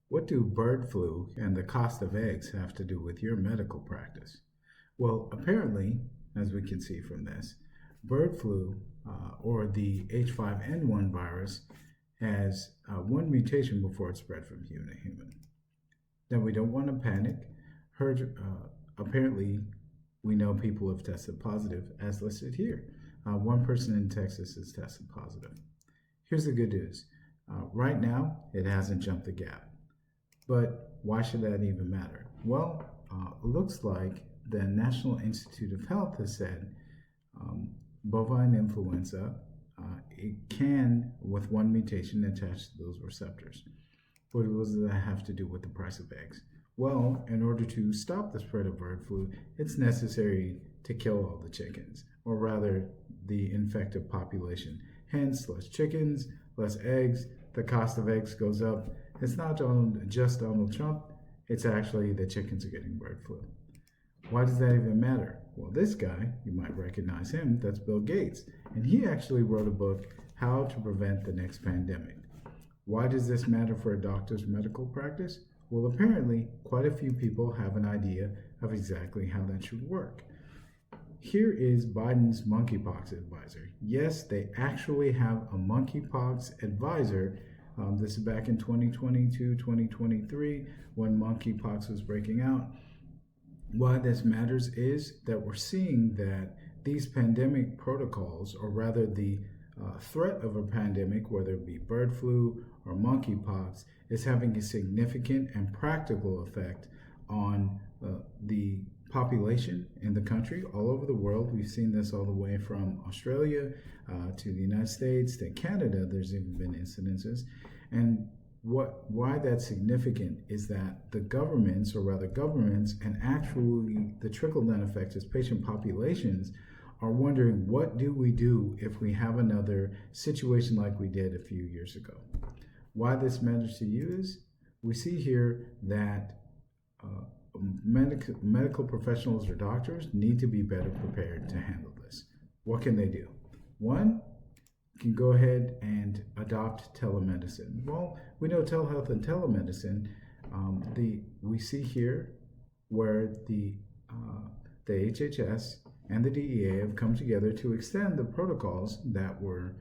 What do bird flu and the cost of eggs have to do with your medical practice? Well, apparently, as we can see from this, bird flu or the H5N1 virus has one mutation before it spread from human to human. Now, we don't want to panic. Apparently, we know people have tested positive, as listed here. One person in Texas has tested positive. Here's the good news. Right now, it hasn't jumped the gap. But why should that even matter? Well, it looks like the National Institute of Health has said bovine influenza, it can, with one mutation, attach to those receptors. What does that have to do with the price of eggs? Well, in order to stop the spread of bird flu, it's necessary to kill all the chickens, or rather, the infected population. Hence, less chickens, less eggs, the cost of eggs goes up. It's not just Donald Trump, it's actually the chickens are getting bird flu. Why does that even matter? Well, this guy, you might recognize him, that's Bill Gates. And he actually wrote a book, How to Prevent the Next Pandemic. Why does this matter for a doctor's medical practice? Well, apparently, quite a few people have an idea of exactly how that should work. Here is Biden's monkeypox advisor. Yes, they actually have a monkeypox advisor. This is back in 2022, 2023, when monkeypox was breaking out. Why this matters is that we're seeing that these pandemic protocols, or rather the threat of a pandemic, whether it be bird flu or monkeypox, is having a significant and practical effect on the population in the country all over the world. We've seen this all the way from Australia to the United States to Canada. There's even been incidences. And why that's significant is that the governments, or rather governments, and actually the trickle-down effects as patient populations are wondering, what do we do if we have another situation like we did a few years ago? Why this matters to you is we see here that medical professionals or doctors need to be better prepared to handle this. What can they do? One, can go ahead and adopt telemedicine. Well, we know telehealth and telemedicine. We see here where the HHS and the DEA have come together to extend the protocols that were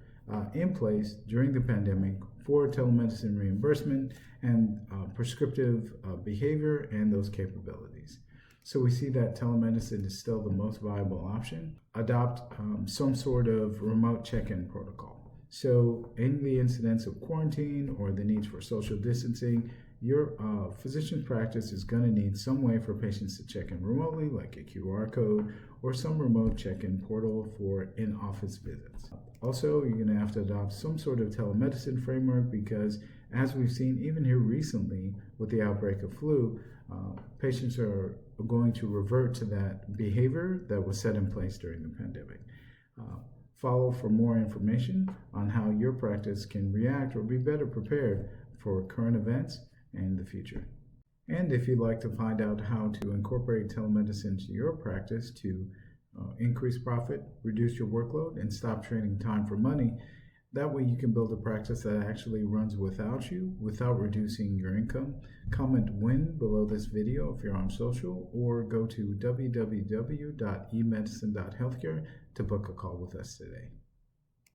in place during the pandemic for telemedicine reimbursement and prescriptive behavior and those capabilities. So we see that telemedicine is still the most viable option. Adopt some sort of remote check-in protocol. So in the incidence of quarantine or the needs for social distancing, your physician's practice is going to need some way for patients to check in remotely, like a QR code or some remote check-in portal for in-office visits. Also, you're going to have to adopt some sort of telemedicine framework because, as we've seen even here recently with the outbreak of flu, patients are going to revert to that behavior that was set in place during the pandemic. Follow for more information on how your practice can react or be better prepared for current events and the future. And if you'd like to find out how to incorporate telemedicine to your practice to increase profit, reduce your workload, and stop trading time for money, that way you can build a practice that actually runs without you, without reducing your income. Comment "win" below this video if you're on social, or go to www.emedicine.healthcare to book a call with us today.